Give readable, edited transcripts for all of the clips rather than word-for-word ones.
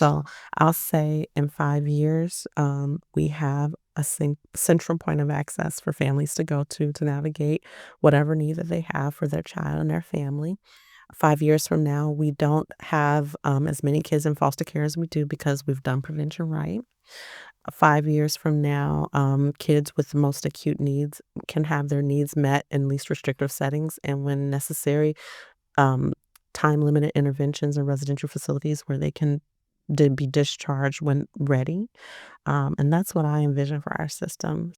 So I'll say in 5 years, we have a central point of access for families to go to navigate whatever need that they have for their child and their family. 5 years from now, we don't have as many kids in foster care as we do because we've done prevention right. 5 years from now, kids with the most acute needs can have their needs met in least restrictive settings, and when necessary, um, time-limited interventions in residential facilities where they can be discharged when ready. And that's what I envision for our system.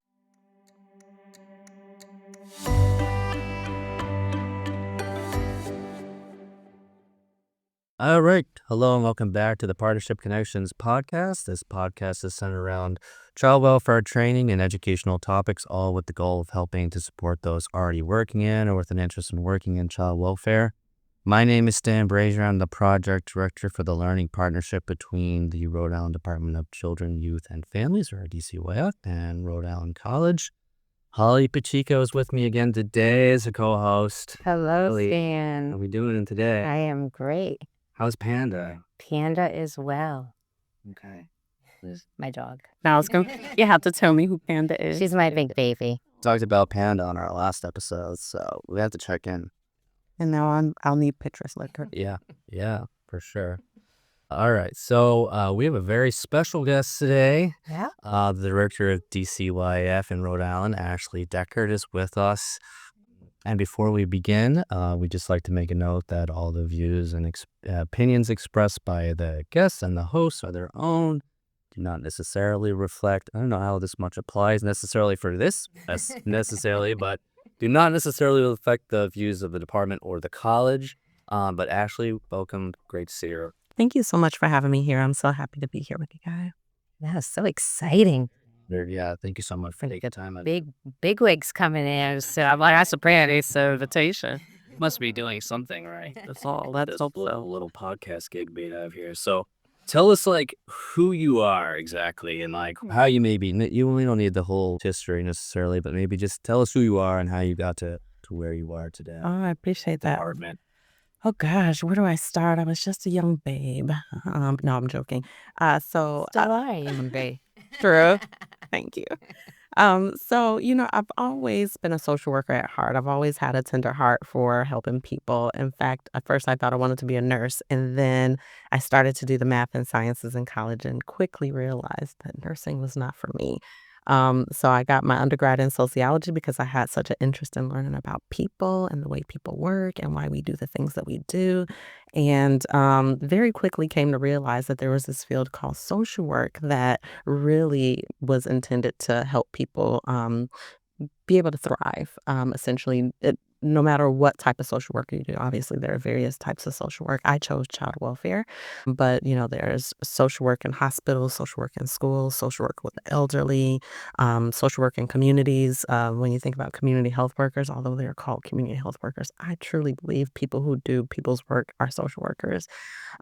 All right. Hello and welcome back to the Partnership Connections podcast. This podcast is centered around child welfare training and educational topics, all with the goal of helping to support those already working in or with an interest in working in child welfare. My name is Stan Brazier. I'm the project director for the learning partnership between the Rhode Island Department of Children, Youth, and Families, or DCYF, and Rhode Island College. Holly Pacheco is with me again today as a co-host. Hello, Holly, how are Stan. we doing today? I am great. How's Panda? Panda is well. Okay. My dog. Now you have to tell me who Panda is. She's my big baby. Talked about Panda on our last episode, so we have to check in. And now I'll need pictures like her. Yeah, for sure. All right, so we have a very special guest today. Yeah. The director of DCYF in Rhode Island, Ashley Deckard, is with us. And before we begin, we'd just like to make a note that all the views and opinions expressed by the guests and the hosts are their own, do not necessarily reflect, I don't know how this much applies necessarily for this, necessarily, but do not necessarily reflect the views of the department or the college. But Ashley, welcome. Great to see you. Thank you so much for having me here. I'm so happy to be here with you guys. Yeah, so exciting. Yeah, thank you so much for taking time. Big wigs coming in. So I'm like, I surprised this invitation. Must be doing something right. That's all. Let's hope A so. little podcast gig we have here. So tell us who you are exactly and how you may be. We don't need the whole history necessarily, but maybe just tell us who you are and how you got to where you are today. Oh, I appreciate that. Department. Oh gosh, where do I start? I was just a young babe. No, I'm joking. Still are you, babe? True. Thank you. I've always been a social worker at heart. I've always had a tender heart for helping people. In fact, at first I thought I wanted to be a nurse, and then I started to do the math and sciences in college and quickly realized that nursing was not for me. So I got my undergrad in sociology because I had such an interest in learning about people and the way people work and why we do the things that we do. And very quickly came to realize that there was this field called social work that really was intended to help people be able to thrive. Essentially, no matter what type of social work you do, obviously there are various types of social work. I chose child welfare, but there's social work in hospitals, social work in schools, social work with the elderly, social work in communities. When you think about community health workers, although they're called community health workers, I truly believe people who do people's work are social workers.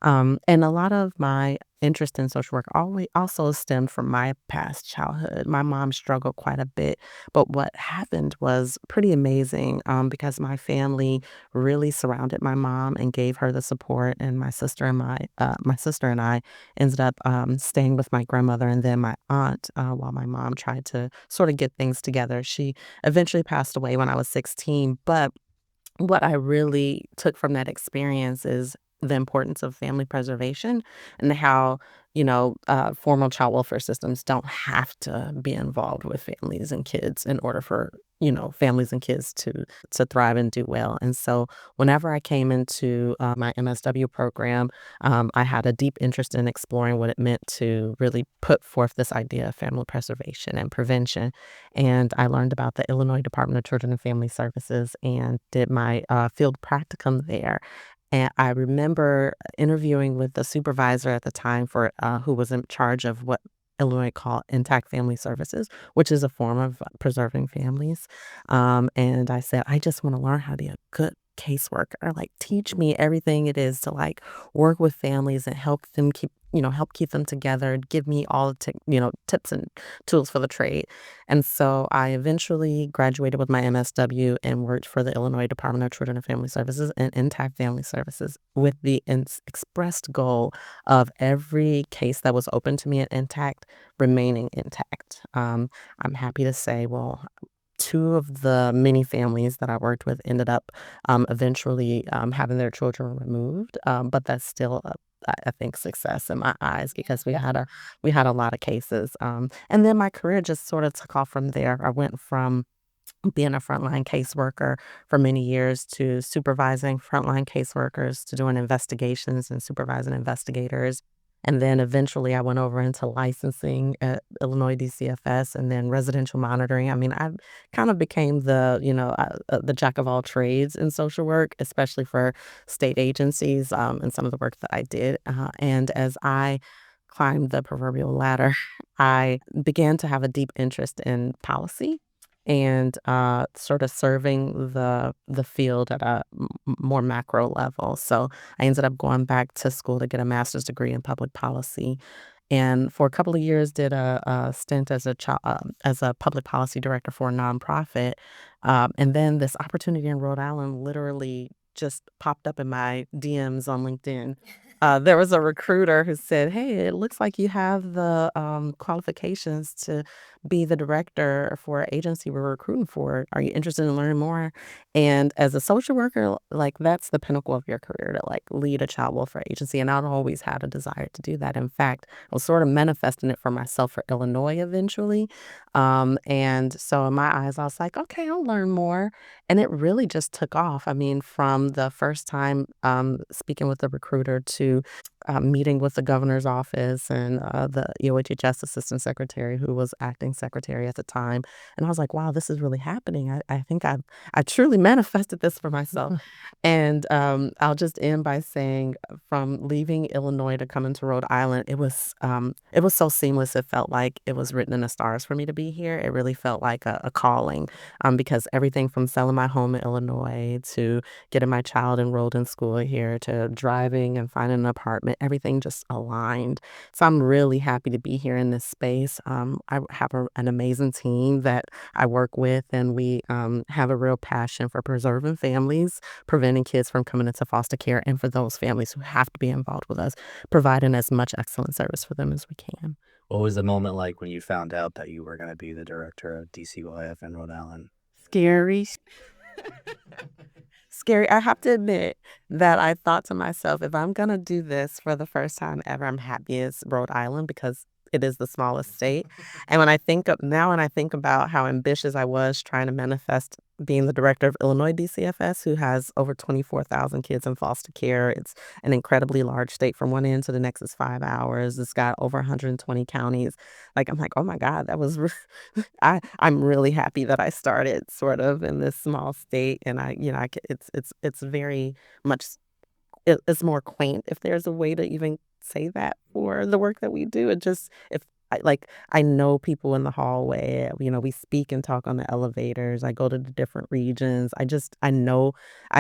And a lot of my interest in social work always also stemmed from my past childhood. My mom struggled quite a bit, but what happened was pretty amazing because my family really surrounded my mom and gave her the support. And my sister and my sister and I ended up staying with my grandmother and then my aunt while my mom tried to sort of get things together. She eventually passed away when I was 16, but what I really took from that experience is the importance of family preservation and how, formal child welfare systems don't have to be involved with families and kids in order for, families and kids to thrive and do well. And so whenever I came into my MSW program, I had a deep interest in exploring what it meant to really put forth this idea of family preservation and prevention. And I learned about the Illinois Department of Children and Family Services and did my field practicum there. And I remember interviewing with the supervisor at the time for who was in charge of what Illinois called intact family services, which is a form of preserving families. And I said, I just want to learn how to be a good caseworker. Teach me everything it is to work with families and help them keep help keep them together, give me all the tips and tools for the trade. And so I eventually graduated with my MSW and worked for the Illinois Department of Children and Family Services and Intact Family Services with the expressed goal of every case that was open to me at Intact remaining intact. I'm happy to say, well, two of the many families that I worked with ended up eventually having their children removed, but that's still I think success in my eyes because we had a lot of cases, and then my career just sort of took off from there. I went from being a frontline caseworker for many years to supervising frontline caseworkers to doing investigations and supervising investigators. And then eventually I went over into licensing at Illinois DCFS and then residential monitoring. I mean, I kind of became the jack of all trades in social work, especially for state agencies and some of the work that I did. And as I climbed the proverbial ladder, I began to have a deep interest in policy and sort of serving the field at a more macro level. So I ended up going back to school to get a master's degree in public policy, and for a couple of years did a stint as a public policy director for a nonprofit, and then this opportunity in Rhode Island literally just popped up in my DMs on LinkedIn. There was a recruiter who said, "Hey, it looks like you have the qualifications to be the director for an agency we're recruiting for. Are you interested in learning more?" And as a social worker, like that's the pinnacle of your career to like lead a child welfare agency. And I've always had a desire to do that. In fact, I was sort of manifesting it for myself for Illinois eventually. And so in my eyes, I was like, okay, I'll learn more. And it really just took off. I mean, from the first time speaking with the recruiter to meeting with the governor's office and the EOHHS assistant secretary who was acting secretary at the time. And I was like, wow, this is really happening. I think I truly manifested this for myself. And I'll just end by saying from leaving Illinois to coming to Rhode Island, it was so seamless. It felt like it was written in the stars for me to be here. It really felt like a calling because everything from selling my home in Illinois to getting my child enrolled in school here to driving and finding an apartment, everything just aligned. So I'm really happy to be here in this space. I have an amazing team that I work with, and we have a real passion for preserving families, preventing kids from coming into foster care, and for those families who have to be involved with us, providing as much excellent service for them as we can. What was the moment like when you found out that you were going to be the director of DCYF in Rhode Island? Scary. Scary. I have to admit that I thought to myself, if I'm gonna do this for the first time ever, I'm happy it's Rhode Island because it is the smallest state. And when I think about how ambitious I was trying to manifest being the director of Illinois DCFS, who has over 24,000 kids in foster care. It's an incredibly large state. From one end to the next is 5 hours. It's got over 120 counties. Like I'm like, oh my God, that was I'm really happy that I started sort of in this small state, and it's very much it's more quaint if there's a way to even say that for the work that we do. It just if I know people in the hallway, we speak and talk on the elevators. I go to the different regions. I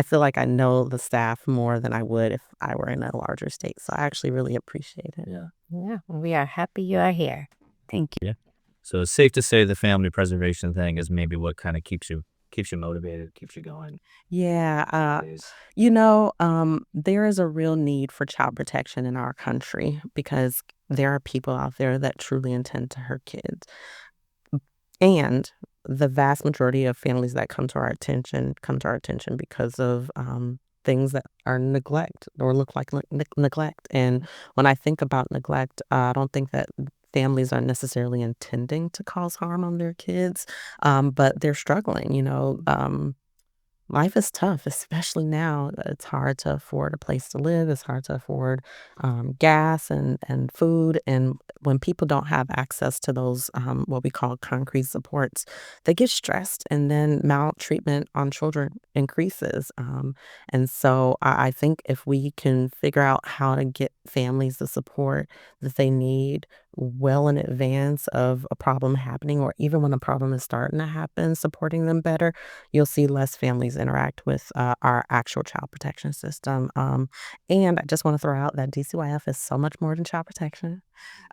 feel like I know the staff more than I would if I were in a larger state. So I actually really appreciate it. Yeah. Yeah, we are happy you are here. Thank you. Yeah. So it's safe to say the family preservation thing is maybe what kind of keeps you motivated, keeps you going. Yeah, Days. there is a real need for child protection in our country because there are people out there that truly intend to hurt kids. And the vast majority of families that come to our attention because of things that are neglect or look like neglect. And when I think about neglect, I don't think that families are necessarily intending to cause harm on their kids, but they're struggling. Life is tough, especially now. It's hard to afford a place to live. It's hard to afford gas and food. And when people don't have access to those, what we call concrete supports, they get stressed, and then maltreatment on children increases. And so I think if we can figure out how to get families the support that they need well in advance of a problem happening, or even when a problem is starting to happen, supporting them better, you'll see less families interact with our actual child protection system. And I just want to throw out that DCYF is so much more than child protection.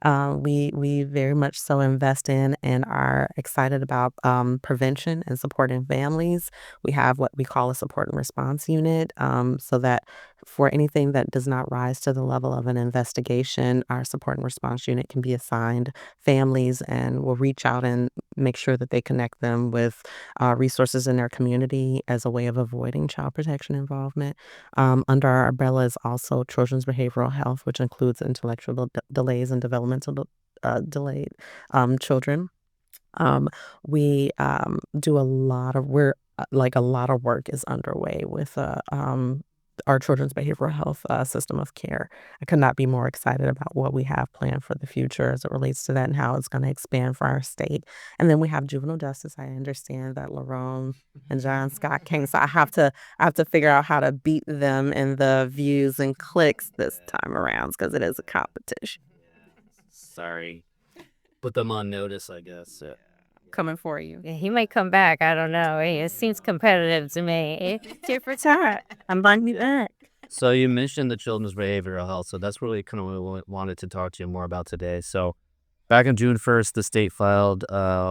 We very much so invest in and are excited about prevention and supporting families. We have what we call a support and response unit, so that for anything that does not rise to the level of an investigation, our support and response unit can be assigned families, and will reach out and make sure that they connect them with resources in their community as a way of avoiding child protection involvement. Under our umbrella is also children's behavioral health, which includes intellectual delays and developmental delayed children. Um, we do a lot of we're like a lot of work is underway with our children's behavioral health system of care. I could not be more excited about what we have planned for the future as it relates to that and how it's going to expand for our state. And then we have juvenile justice. I understand that Larone and John Scott King, so I have to figure out how to beat them in the views and clicks this time around because it is a competition. Sorry. Put them on notice, I guess. Yeah. Coming for you. Yeah, he might come back. I don't know. It seems competitive to me. Here for time. I'm buying you back. So you mentioned the children's behavioral health, so that's really kind of what we wanted to talk to you more about today. So back on June 1st, the state filed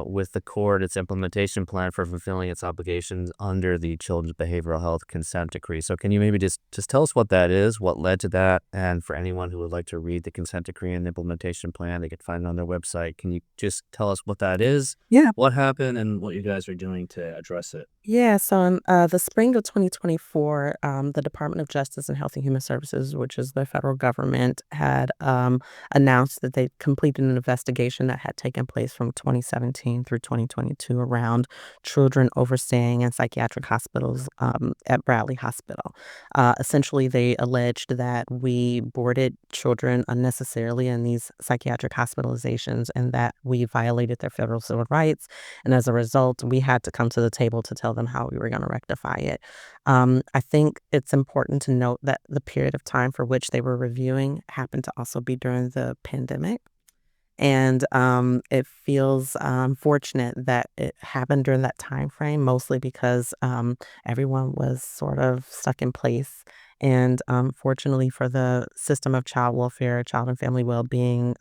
with the court its implementation plan for fulfilling its obligations under the Children's Behavioral Health Consent Decree. So can you maybe just tell us what that is, what led to that, and for anyone who would like to read the consent decree and the implementation plan, they could find it on their website. Can you just tell us what that is, Yeah. what happened, and what you guys are doing to address it? Yeah, so in the spring of 2024, the Department of Justice and Health and Human Services, which is the federal government, had announced that they completed an investigation that had taken place from 2017 through 2022 around children overstaying in psychiatric hospitals at Bradley Hospital. Essentially, they alleged that we boarded children unnecessarily in these psychiatric hospitalizations and that we violated their federal civil rights. And as a result, we had to come to the table to tell them how we were going to rectify it. I think it's important to note that the period of time for which they were reviewing happened to also be during the pandemic. And it feels fortunate that it happened during that time frame, mostly because everyone was sort of stuck in place. And fortunately for the system of child welfare, child and family well-being,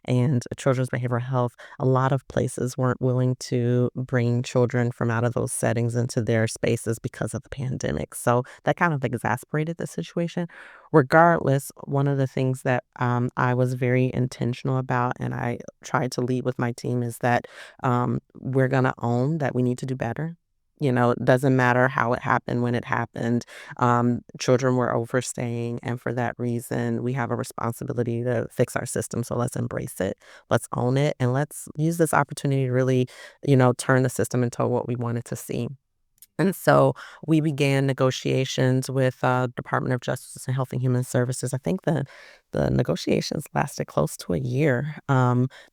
and children's behavioral health, a lot of places weren't willing to bring children from out of those settings into their spaces because of the pandemic. So that kind of exasperated the situation. Regardless, one of the things that I was very intentional about and I tried to lead with my team is that we're going to own that we need to do better. You know, it doesn't matter how it happened, when it happened. Children were overstaying, and for that reason, we have a responsibility to fix our system. So let's embrace it, let's own it, and let's use this opportunity to really, turn the system into what we wanted to see. And so we began negotiations with Department of Justice and Health and Human Services. I think the negotiations lasted close to a year.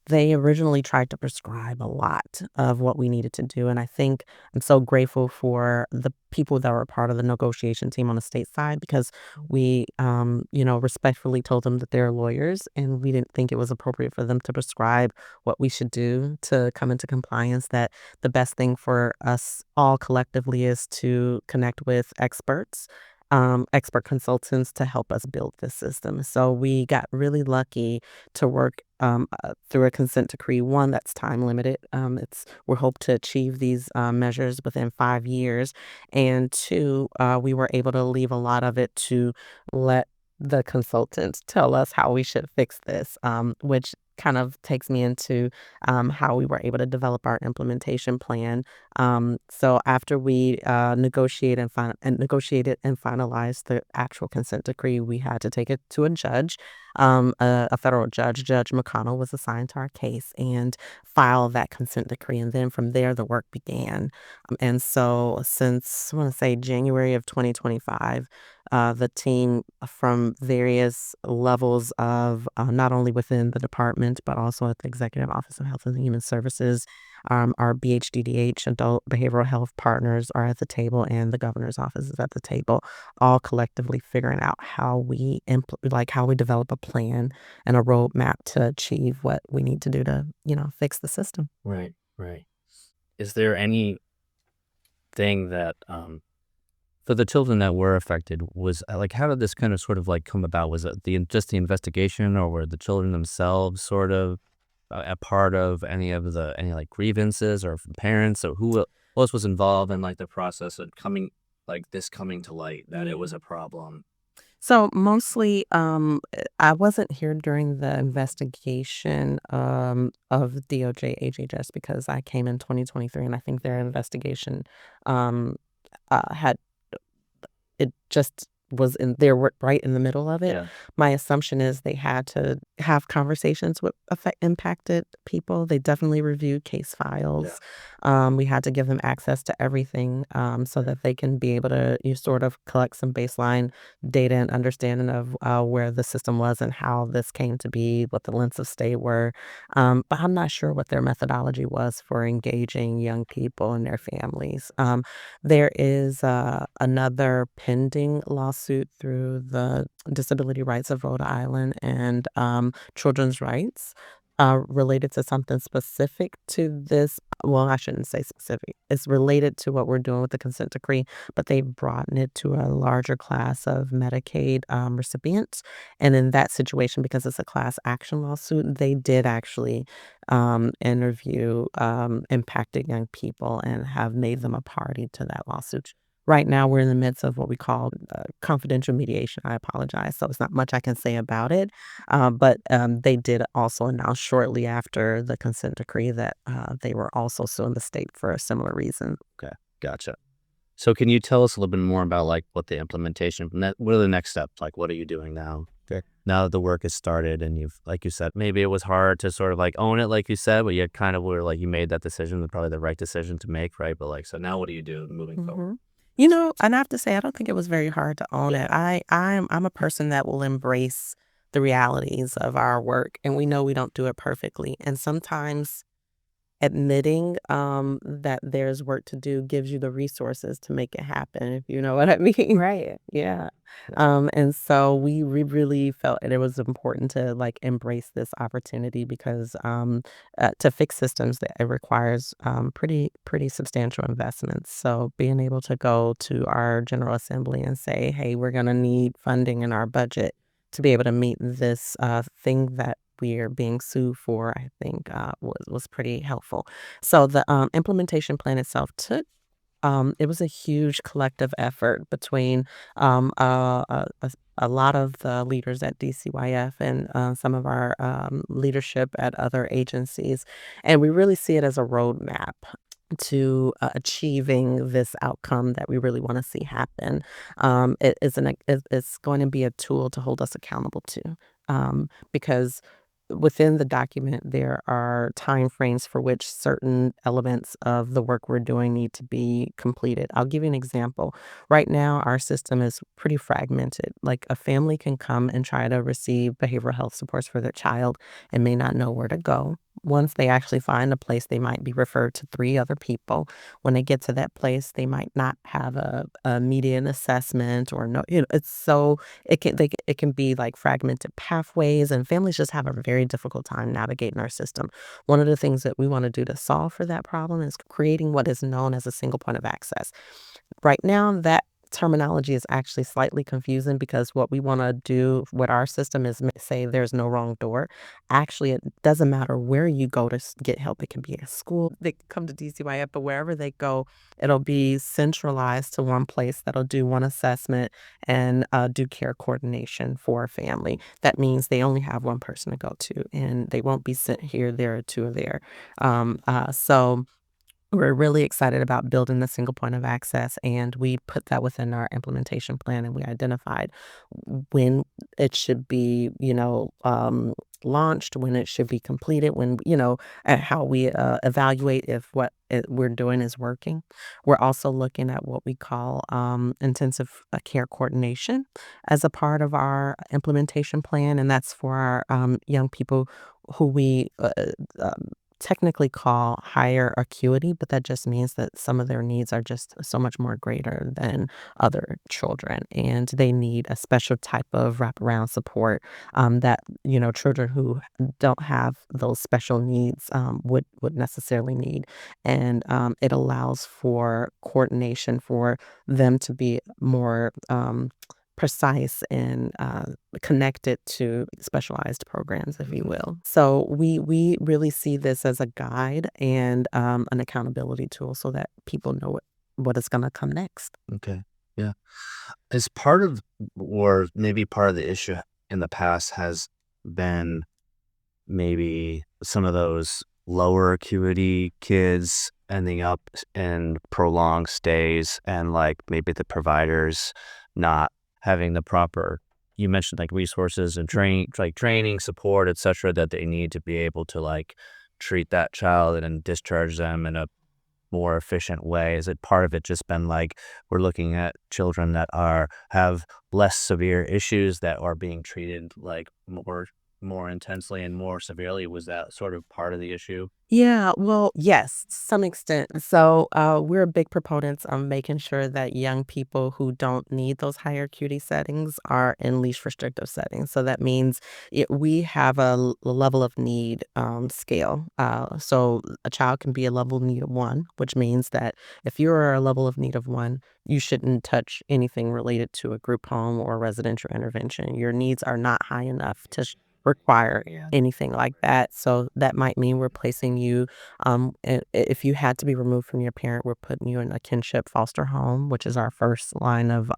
They originally tried to prescribe a lot of what we needed to do, and I think I'm so grateful for the people that were part of the negotiation team on the state side because we, respectfully told them that they're lawyers, and we didn't think it was appropriate for them to prescribe what we should do to come into compliance. That the best thing for us all collectively is to connect with experts, expert consultants to help us build this system. So we got really lucky to work through a consent decree, one that's time limited. We hope to achieve these measures within 5 years, and two, we were able to leave a lot of it to let the consultants tell us how we should fix this, which kind of takes me into how we were able to develop our implementation plan. So after we negotiated and finalized the actual consent decree, we had to take it to a judge. A federal judge, Judge McConnell, was assigned to our case and file that consent decree. And then from there, the work began. And so since, I want to say January of 2025, the team from various levels of not only within the department, but also at the Executive Office of Health and Human Services. Our BHDDH, Adult Behavioral Health Partners, are at the table, and the governor's office is at the table, all collectively figuring out how we how we develop a plan and a roadmap to achieve what we need to do to, fix the system. Right, right. Is there anything that for the children that were affected was like how did this kind of sort of like come about? Was it just the investigation, or were the children themselves sort of a part of any like grievances, or from parents, or who else was involved in like the process of coming to light that it was a problem? So mostly, I wasn't here during the investigation of DOJ HHS because I came in 2023, and I think their investigation um, had it just was in they were right in the middle of it. Yeah. My assumption is they had to have conversations with impacted people. They definitely reviewed case files. We had to give them access to everything so that they can be able to sort of collect some baseline data and understanding of where the system was and how this came to be, what the lengths of stay were. But I'm not sure what their methodology was for engaging young people and their families. There is another pending lawsuit through the Disability Rights of Rhode Island and Children's Rights related to something specific to this. Well, I shouldn't say specific. It's related to what we're doing with the consent decree, but they broaden it to a larger class of Medicaid recipients. And in that situation, because it's a class action lawsuit, they did actually interview impacted young people and have made them a party to that lawsuit. Right now, we're in the midst of what we call confidential mediation. I apologize. So it's not much I can say about it. But they did also announce shortly after the consent decree that they were also suing the state for a similar reason. Okay, gotcha. So can you tell us a little bit more about like what the implementation, what are the next steps? Like, what are you doing now? Okay. Now that the work has started and you've, like you said, maybe it was hard to sort of like own it, like you said, but you kind of were like, you made that decision, probably the right decision to make, right? But like, so now what do you do moving forward? And I have to say, I don't think it was very hard to own it. I'm a person that will embrace the realities of our work, and we know we don't do it perfectly. And sometimes admitting that there's work to do gives you the resources to make it happen, if you know what I mean. Right. Yeah. And so we really felt it was important to like embrace this opportunity because to fix systems that it requires pretty substantial investments. So being able to go to our General Assembly and say, hey, we're going to need funding in our budget to be able to meet this thing that we're being sued for, I think was pretty helpful. So the implementation plan itself took it was a huge collective effort between a lot of the leaders at DCYF and some of our leadership at other agencies. And we really see it as a roadmap to achieving this outcome that we really want to see happen. It's going to be a tool to hold us accountable to because within the document, there are time frames for which certain elements of the work we're doing need to be completed. I'll give you an example. Right now, our system is pretty fragmented. Like a family can come and try to receive behavioral health supports for their child and may not know where to go. Once they actually find a place, they might be referred to 3 other people. When they get to that place, they might not have a median assessment or no, it's so it can be like fragmented pathways, and families just have a very difficult time navigating our system. One of the things that we want to do to solve for that problem is creating what is known as a single point of access. Right now, that terminology is actually slightly confusing because what we want to do with our system is say there's no wrong door. Actually, it doesn't matter where you go to get help. It can be a school. They can come to DCYF, but wherever they go, it'll be centralized to one place that'll do one assessment and do care coordination for a family. That means they only have one person to go to, and they won't be sent here, there, or to there. So We're really excited about building the single point of access, and we put that within our implementation plan, and we identified when it should be, launched, when it should be completed, and how we evaluate if we're doing is working. We're also looking at what we call intensive care coordination as a part of our implementation plan, and that's for our young people who we technically call higher acuity, but that just means that some of their needs are just so much more greater than other children, and they need a special type of wraparound support that children who don't have those special needs would necessarily need, and it allows for coordination for them to be more precise and connected to specialized programs, if you will. So we really see this as a guide and an accountability tool so that people know what is going to come next. Okay. Yeah. Is part of, or maybe part of the issue in the past has been maybe some of those lower acuity kids ending up in prolonged stays, and like maybe the providers not having the proper, you mentioned like resources and training support, etc., that they need to be able to like treat that child and then discharge them in a more efficient way? Is it part of it just been like we're looking at children that have less severe issues that are being treated like more intensely and more severely? Was that sort of part of the issue? Yeah, well, yes, to some extent. So, we're big proponents of making sure that young people who don't need those higher acuity settings are in least restrictive settings. So that means we have a level of need scale. So a child can be a level of need of one, which means that if you're a level of need of one, you shouldn't touch anything related to a group home or residential intervention. Your needs are not high enough to require anything like that. So that might mean we're placing you, if you had to be removed from your parent, we're putting you in a kinship foster home, which is our first line of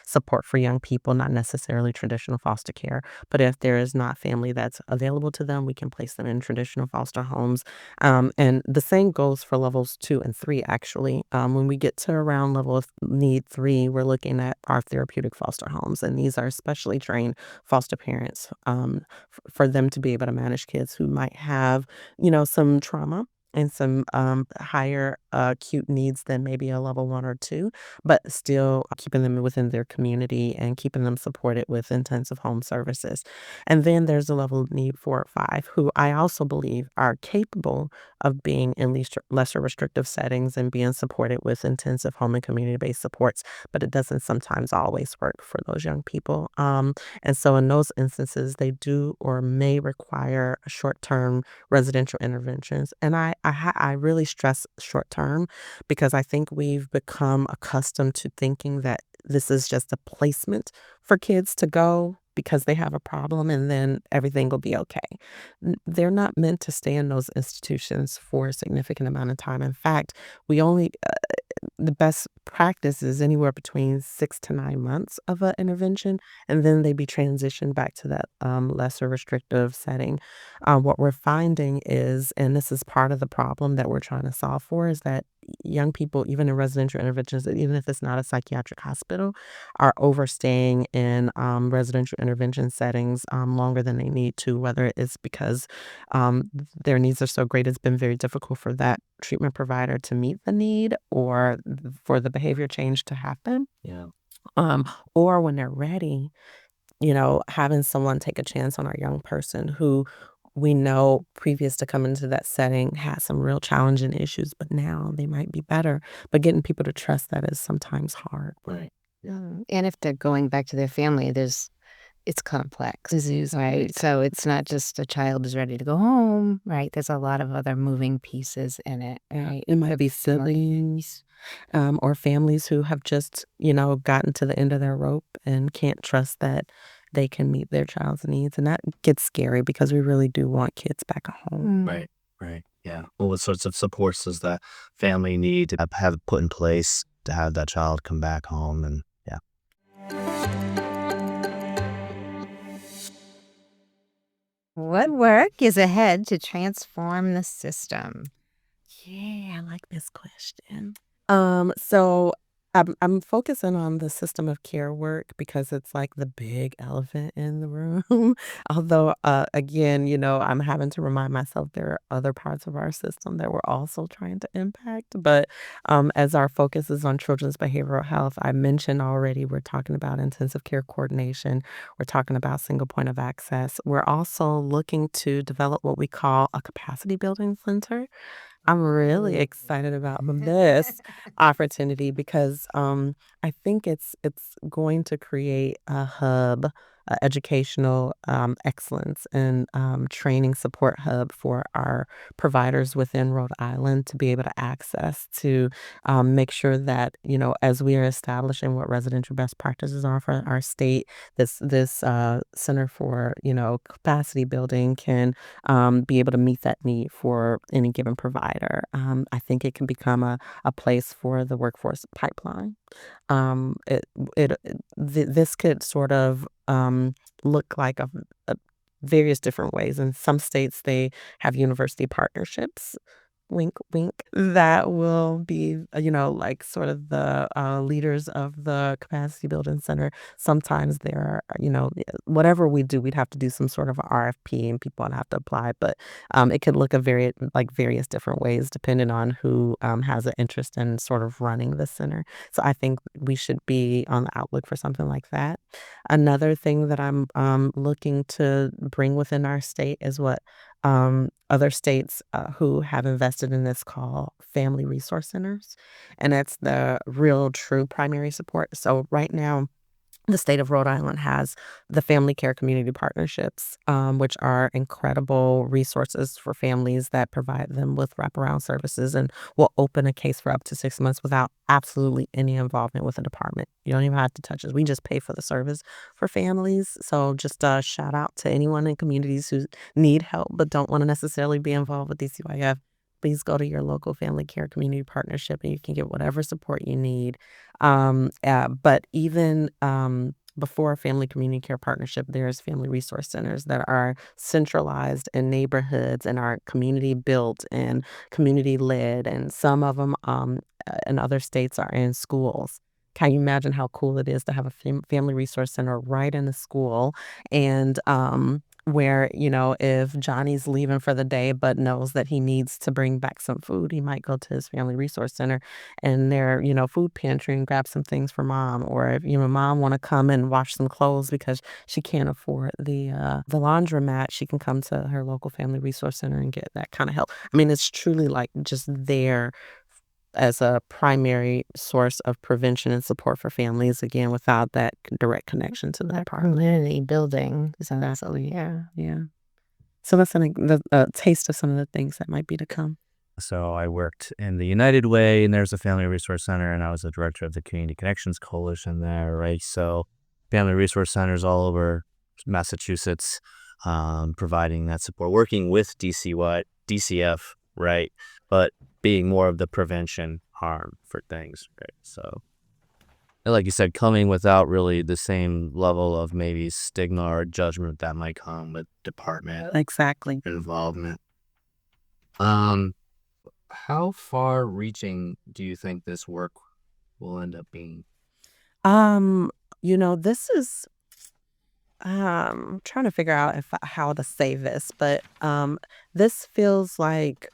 support for young people, not necessarily traditional foster care. But if there is not family that's available to them, we can place them in traditional foster homes. And the same goes for levels 2 and 3, actually. When we get to around level of need 3, we're looking at our therapeutic foster homes. And these are specially trained foster parents for them to be able to manage kids who might have, some trauma and some higher acute needs than maybe a level 1 or 2, but still keeping them within their community and keeping them supported with intensive home services. And then there's a level of need 4 or 5, who I also believe are capable of being in least lesser restrictive settings and being supported with intensive home and community-based supports, but it doesn't sometimes always work for those young people. And so in those instances, they do or may require short-term residential interventions. And I really stress short-term because I think we've become accustomed to thinking that this is just a placement for kids to go because they have a problem and then everything will be okay. They're not meant to stay in those institutions for a significant amount of time. In fact, we only the best practice is anywhere between 6 to 9 months of an intervention, and then they be transitioned back to that lesser restrictive setting. What we're finding is, and this is part of the problem that we're trying to solve for, is that young people, even in residential interventions, even if it's not a psychiatric hospital, are overstaying in residential intervention settings longer than they need to, whether it's because their needs are so great, it's been very difficult for that treatment provider to meet the need or for the behavior change to happen. Yeah. Um, or when they're ready, having someone take a chance on our young person who we know previous to coming to that setting had some real challenging issues, but now they might be better. But getting people to trust that is sometimes hard. Right. And if they're going back to their family, it's complex disease, right? So it's not just a child is ready to go home, right? There's a lot of other moving pieces in it, right? It might be siblings, or families who have just, gotten to the end of their rope and can't trust that they can meet their child's needs. And that gets scary because we really do want kids back at home. Right. Right. Yeah. Well, what sorts of supports does that family need to have put in place to have that child come back home? And yeah. What work is ahead to transform the system? Yeah, I like this question. So I'm focusing on the system of care work because it's like the big elephant in the room. Although, again, I'm having to remind myself there are other parts of our system that we're also trying to impact. But as our focus is on children's behavioral health, I mentioned already we're talking about intensive care coordination. We're talking about single point of access. We're also looking to develop what we call a capacity building center. I'm really Ooh. excited about this opportunity because I think it's going to create a hub, educational excellence and training support hub for our providers within Rhode Island to be able to access to make sure that as we are establishing what residential best practices are for our state, this center for capacity building can be able to meet that need for any given provider. I think it can become a place for the workforce pipeline. It this could sort of look like a various different ways. In some states, they have university partnerships. Wink, wink. That will be, like sort of the leaders of the capacity building center. Sometimes there are, whatever we do, we'd have to do some sort of a RFP and people would have to apply. But it could look like various different ways depending on who has an interest in sort of running the center. So I think we should be on the outlook for something like that. Another thing that I'm looking to bring within our state is what other states who have invested in this call family resource centers. And that's the real true primary support. So right now, the state of Rhode Island has the family care community partnerships, which are incredible resources for families that provide them with wraparound services and will open a case for up to 6 months without absolutely any involvement with the department. You don't even have to touch us. We just pay for the service for families. So just a shout out to anyone in communities who need help but don't want to necessarily be involved with DCYF. Please go to your local family care community partnership and you can get whatever support you need. But even before Family Community Care Partnership, there's family resource centers that are centralized in neighborhoods and are community built and community led. And some of them in other states are in schools. Can you imagine how cool it is to have a family resource center right in the school? And where, if Johnny's leaving for the day but knows that he needs to bring back some food, he might go to his family resource center and their, food pantry and grab some things for mom. Or if, mom want to come and wash some clothes because she can't afford the laundromat, she can come to her local family resource center and get that kind of help. I mean, it's truly like just there as a primary source of prevention and support for families, again, without that direct connection to the That department. community building is Exactly. absolutely, yeah. Yeah. So that's a taste of some of the things that might be to come. So I worked in the United Way, and there's a family resource center, and I was the director of the Community Connections Coalition there, right? So family resource centers all over Massachusetts, providing that support, working with DCF, right? But being more of the prevention harm for things, right? So, and like you said, coming without really the same level of maybe stigma or judgment that might come with department Exactly. involvement. How far reaching do you think this work will end up being? Um, this is trying to figure out if how to say this, but this feels like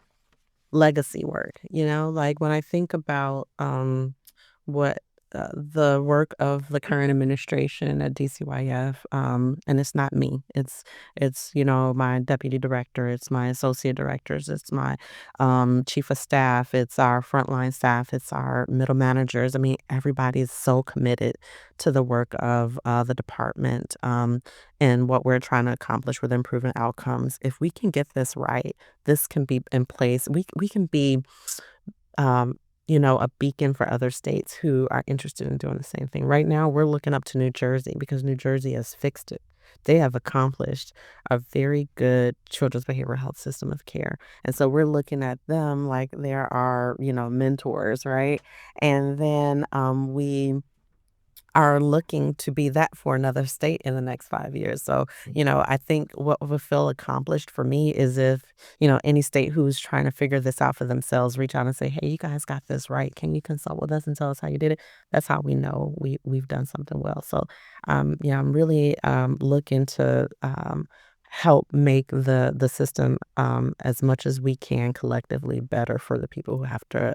legacy work, like when I think about what the work of the current administration at DCYF, and it's not me, it's my deputy director, it's my associate directors, it's my chief of staff, it's our frontline staff, it's our middle managers. I mean, everybody is so committed to the work of the department and what we're trying to accomplish with improving outcomes. If we can get this right, this can be in place. We can be, a beacon for other states who are interested in doing the same thing. Right now, we're looking up to New Jersey because New Jersey has fixed it. They have accomplished a very good children's behavioral health system of care. And so we're looking at them like they're our, mentors, right? And then we are looking to be that for another state in the next 5 years. So, I think what would feel accomplished for me is if, any state who's trying to figure this out for themselves reach out and say, "Hey, you guys got this right. Can you consult with us and tell us how you did it?" That's how we know we've done something well. So, yeah, I'm really looking to help make the system as much as we can collectively better for the people who have to,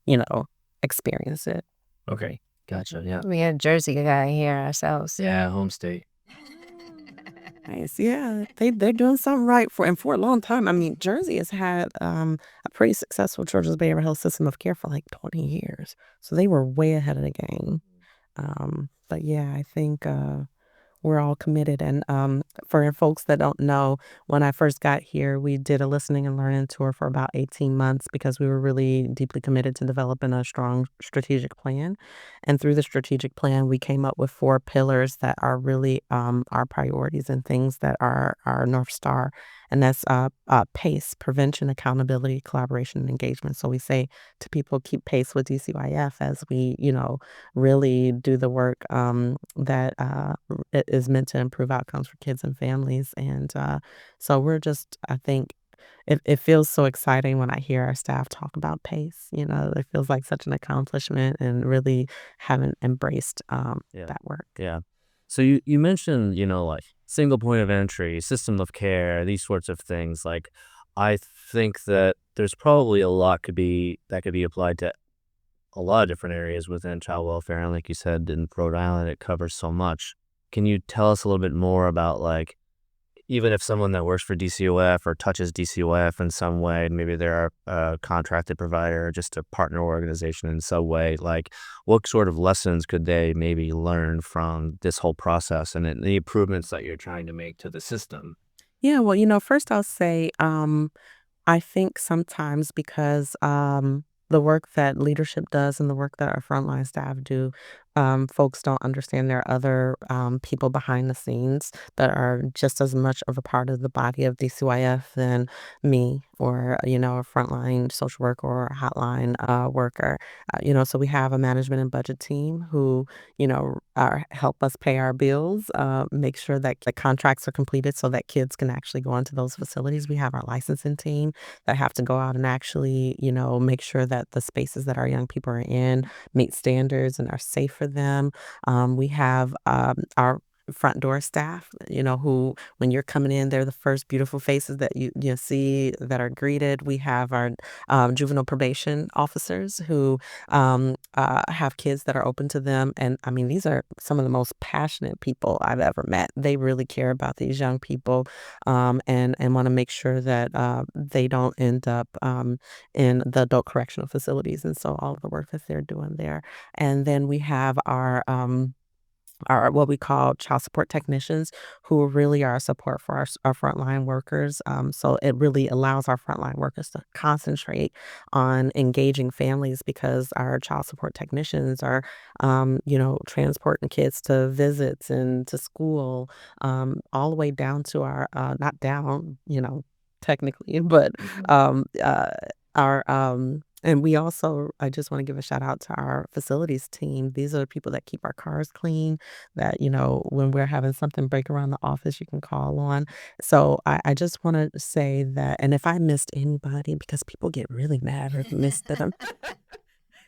you know, experience it. Okay. Gotcha. Yeah. We had Jersey guy here ourselves. Yeah. Home state. Nice. Yeah, they're doing something right for a long time. I mean, Jersey has had a pretty successful children's behavioral health system of care for like 20 years. So they were way ahead of the game. But yeah, I think we're all committed. And for folks that don't know, when I first got here, we did a listening and learning tour for about 18 months because we were really deeply committed to developing a strong strategic plan. And through the strategic plan, we came up with 4 pillars that are really our priorities and things that are our North Star. And that's PACE, prevention, accountability, collaboration, and engagement. So we say to people, keep pace with DCYF as we, really do the work that it is meant to improve outcomes for kids and families. And so we're just, I think, it feels so exciting when I hear our staff talk about PACE. It feels like such an accomplishment and really haven't embraced Yeah. that work. Yeah. So you mentioned, like single point of entry, system of care, these sorts of things. Like, I think that there's probably a lot that could be applied to a lot of different areas within child welfare. And like you said, in Rhode Island, it covers so much. Can you tell us a little bit more about, like, even if someone that works for DCOF or touches DCOF in some way, maybe they're a contracted provider or just a partner organization in some way, like, what sort of lessons could they maybe learn from this whole process and the improvements that you're trying to make to the system? Yeah, well, first I'll say, I think sometimes because the work that leadership does and the work that our frontline staff do, folks don't understand there are other people behind the scenes that are just as much of a part of the body of DCYF than me or, a frontline social worker or a hotline worker. So we have a management and budget team who, help us pay our bills, make sure that the contracts are completed so that kids can actually go into those facilities. We have our licensing team that have to go out and actually, make sure that the spaces that our young people are in meet standards and are safe for them. We have our front door staff, who when you're coming in, they're the first beautiful faces that you see that are greeted. We have our juvenile probation officers who have kids that are open to them. And I mean, these are some of the most passionate people I've ever met. They really care about these young people and want to make sure that they don't end up in the adult correctional facilities. And so all of the work that they're doing there. And then we have our what we call child support technicians who really are a support for our frontline workers. So it really allows our frontline workers to concentrate on engaging families because our child support technicians are, transporting kids to visits and to school, all the way down to our, not down, technically, but our and we also, I just want to give a shout out to our facilities team. These are the people that keep our cars clean, that, when we're having something break around the office, you can call on. So I just want to say that, and if I missed anybody, because people get really mad if I missed them,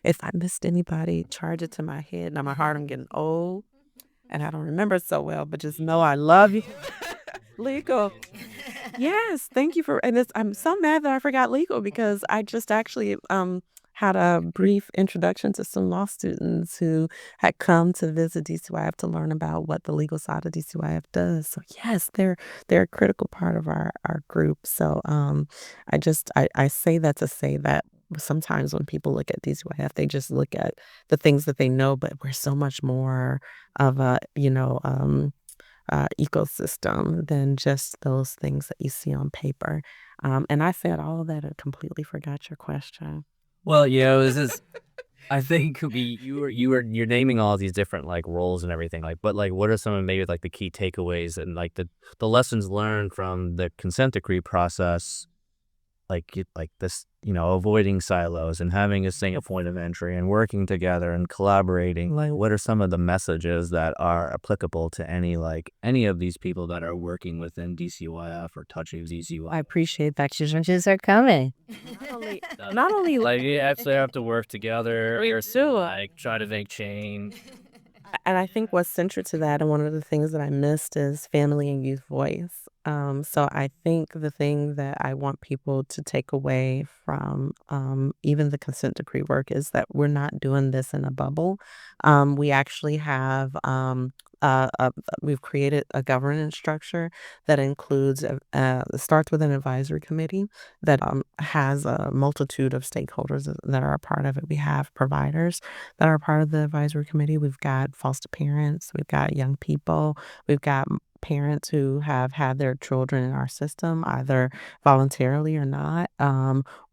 if I missed anybody, charge it to my head. Now my heart, I'm getting old and I don't remember so well, but just know I love you. Legal. Yes, thank you for, and I'm so mad that I forgot legal because I just actually had a brief introduction to some law students who had come to visit DCYF to learn about what the legal side of DCYF does. So yes, they're a critical part of our group. So I say that to say that sometimes when people look at DCYF, they just look at the things that they know, but we're so much more of a, ecosystem than just those things that you see on paper. And I said all of that and completely forgot your question. Well, this is. I think you're naming all these different, like, roles and everything, like, but, like, what are some of maybe, like, the key takeaways and, like, the lessons learned from the consent decree process, like this, avoiding silos and having a single point of entry and working together and collaborating. Like, what are some of the messages that are applicable to any of these people that are working within DCYF or touching I DCYF? appreciate that challenges are coming. Not only like you actually have to work together or like try to make change. And I think what's central to that, and one of the things that I missed is family and youth voice. So I think the thing that I want people to take away from even the consent decree work is that we're not doing this in a bubble. We actually have we've created a governance structure that includes starts with an advisory committee that has a multitude of stakeholders that are a part of it. We have providers that are part of the advisory committee. We've got foster parents, we've got young people, we've got parents who have had their children in our system, either voluntarily or not.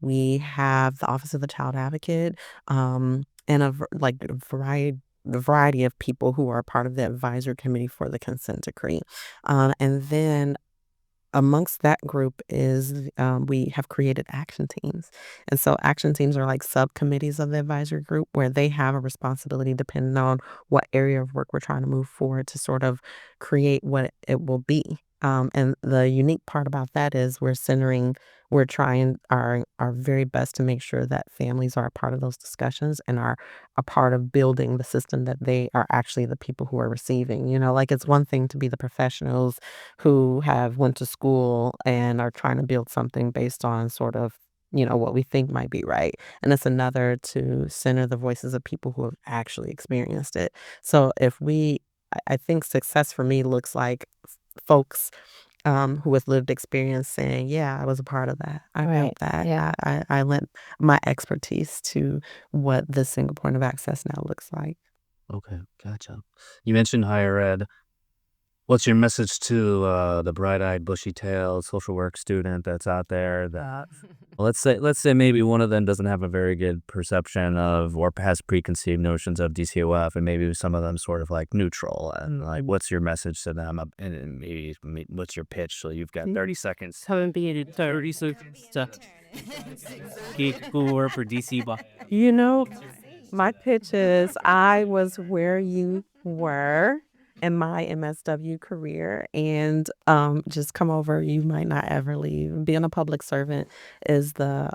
We have the Office of the Child Advocate, and the variety of people who are part of the advisory committee for the consent decree. And then amongst that group is we have created action teams. And so action teams are like subcommittees of the advisory group where they have a responsibility depending on what area of work we're trying to move forward to sort of create what it will be. And the unique part about that is we're trying our very best to make sure that families are a part of those discussions and are a part of building the system that they are actually the people who are receiving. Like it's one thing to be the professionals who have went to school and are trying to build something based on sort of what we think might be right, and it's another to center the voices of people who have actually experienced it. So I think success for me looks like folks who with lived experience saying, yeah, I was a part of that, I Right. felt that, Yeah. I lent my expertise to what the single point of access now looks like. Okay, gotcha. You mentioned higher ed. What's your message to the bright-eyed, bushy-tailed social work student that's out there that let's say maybe one of them doesn't have a very good perception of or has preconceived notions of DCOF, and maybe some of them sort of like neutral, and like what's your message to them, and maybe what's your pitch? So you've got 30 seconds. Haven't been in 30 seconds to get score for DCYF. You know, my pitch is I was where you were in my MSW career, and just come over. You might not ever leave. Being a public servant is the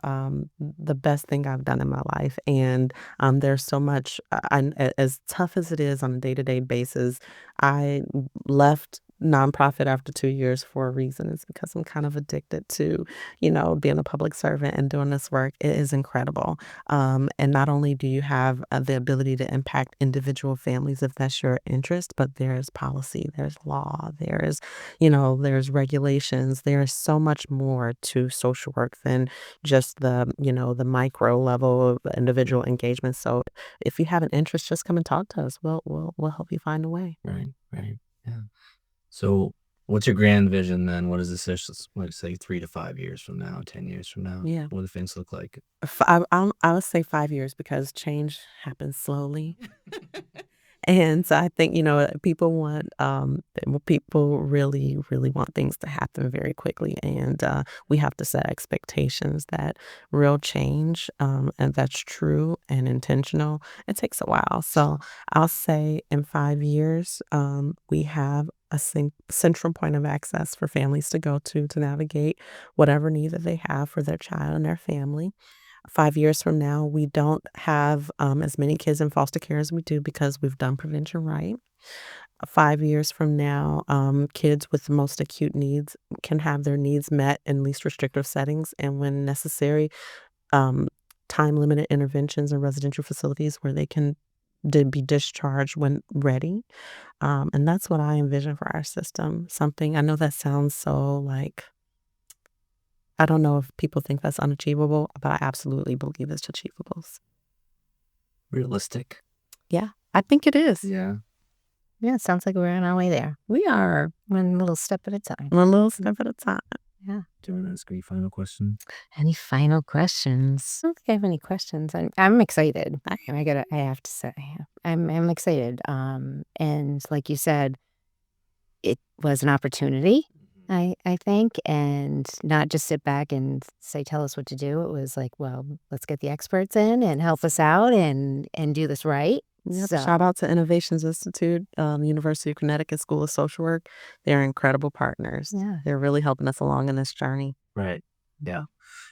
best thing I've done in my life, and there's so much. As tough as it is on a day-to-day basis, I left nonprofit after 2 years for a reason. It's because I'm kind of addicted to being a public servant and doing this work. It is incredible. And not only do you have the ability to impact individual families if that's your interest, but there's policy, there's law, there's regulations. There's so much more to social work than just the micro level of individual engagement. So if you have an interest, just come and talk to us. We'll help you find a way. Right, yeah. So what's your grand vision then? What is this, let's say 3 to 5 years from now, 10 years from now? Yeah. What do things look like? I would say 5 years because change happens slowly. And so I think, people really, really want things to happen very quickly. And we have to set expectations that real change, and that's true and intentional, it takes a while. So I'll say in 5 years, we have a central point of access for families to go to navigate whatever need that they have for their child and their family. 5 years from now, we don't have as many kids in foster care as we do because we've done prevention right. 5 years from now, kids with the most acute needs can have their needs met in least restrictive settings and when necessary, time-limited interventions in residential facilities where they can be discharged when ready. And that's what I envision for our system. Something, I know that sounds so like, I don't know if people think that's unachievable, but I absolutely believe it's achievable. Realistic. Yeah, I think it is. Yeah. Yeah, it sounds like we're on our way there. We are One little step at a time. one little step at a time. Yeah. Do you want to ask any final question? Any final questions? I don't think I have any questions. I'm excited. I have to say, I'm excited. And like you said, it was an opportunity. I think, and not just sit back and say, "Tell us what to do." It was like, "Well, let's get the experts in and help us out and do this right." Yep. So, Shout out to Innovations Institute, University of Connecticut School of Social Work. They're incredible partners. yeah. They're really helping us along in this journey. Right. Yeah.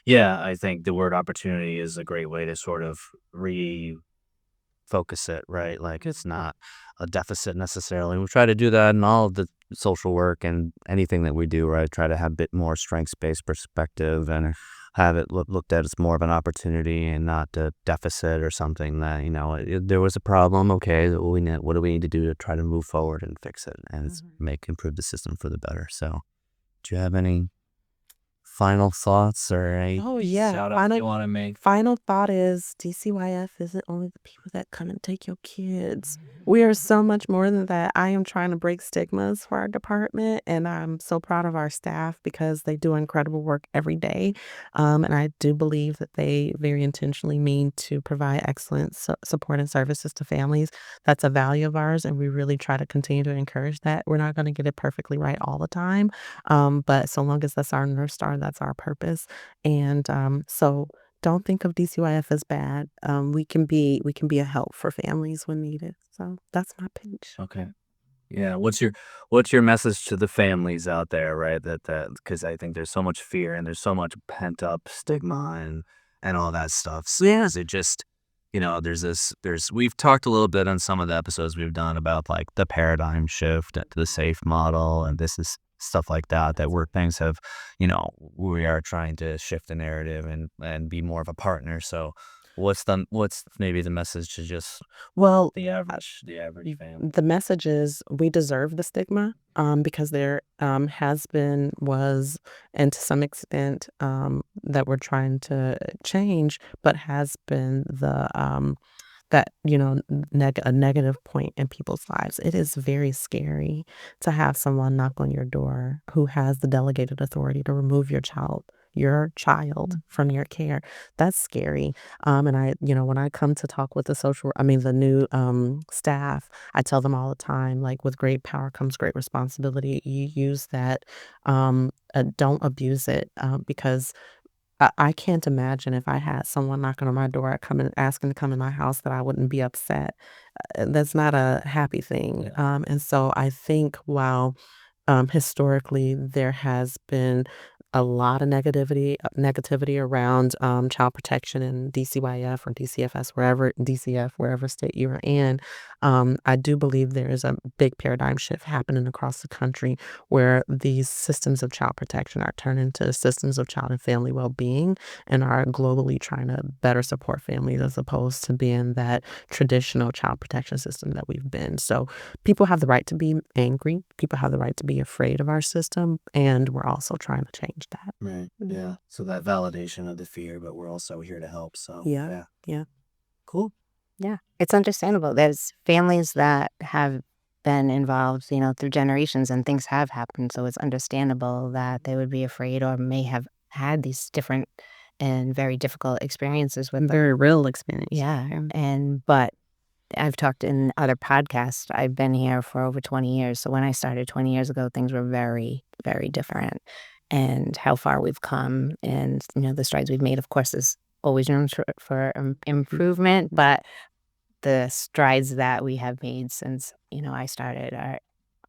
Yeah, I think the word opportunity is a great way to sort of refocus it, right? Like it's not a deficit necessarily. We try to do that in all of the social work and anything that we do, right? Try to have a bit more strengths-based perspective and have it looked at as more of an opportunity and not a deficit or something that, there was a problem. Okay, what do we need to do to try to move forward and fix it and improve the system for the better? So, do you have any final thoughts or any Oh, yeah. shout out Final you want to make? final thought is DCYF isn't only the people that come and take your kids. We are so much more than that. I am trying to break stigmas for our department, and I'm so proud of our staff because they do incredible work every day. And I do believe that they very intentionally mean to provide excellent support and services to families. That's a value of ours, and we really try to continue to encourage that. We're not going to get it perfectly right all the time, but so long as that's our North Star, that's our purpose. And so don't think of DCYF as bad. We can be a help for families when needed. So that's my pitch. Okay. Yeah. What's your message to the families out there, right? That because I think there's so much fear and there's so much pent up stigma and all that stuff. So yeah, is it just we've talked a little bit on some of the episodes we've done about like the paradigm shift to the safe model and this is stuff like that where things have, we are trying to shift the narrative and be more of a partner. So what's maybe the message to just Well, the average family? the message is we deserve the stigma because there has been, was, and to some extent that we're trying to change, but has been a negative point in people's lives. It is very scary to have someone knock on your door who has the delegated authority to remove your child from your care. That's scary. And when I come to talk with the new staff, I tell them all the time, like, with great power comes great responsibility. You use that, don't abuse it, because I can't imagine if I had someone knocking on my door, coming asking to come in my house, that I wouldn't be upset. That's not a happy thing. Yeah. And so I think while historically there has been a lot of negativity around child protection in DCYF or DCFS, wherever state you're in. I do believe there is a big paradigm shift happening across the country where these systems of child protection are turned into systems of child and family well-being and are globally trying to better support families as opposed to being that traditional child protection system that we've been. So people have the right to be angry. People have the right to be afraid of our system, and we're also trying to change that. Right. Yeah. So that validation of the fear, but we're also here to help. So Yeah, yeah. Cool. Yeah, it's understandable. There's families that have been involved, through generations and things have happened. So it's understandable that they would be afraid or may have had these different and very difficult experiences with them. Very real experience. Yeah. But I've talked in other podcasts. I've been here for over 20 years. So when I started 20 years ago, things were very, very different. And how far we've come and, the strides we've made, of course, is always room for improvement. But the strides that we have made since, I started are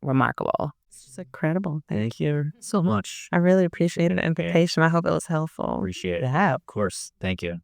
remarkable. It's just incredible. Thank you so much. I really appreciated the invitation. I hope it was helpful. Appreciate it. Yeah. Of course. Thank you.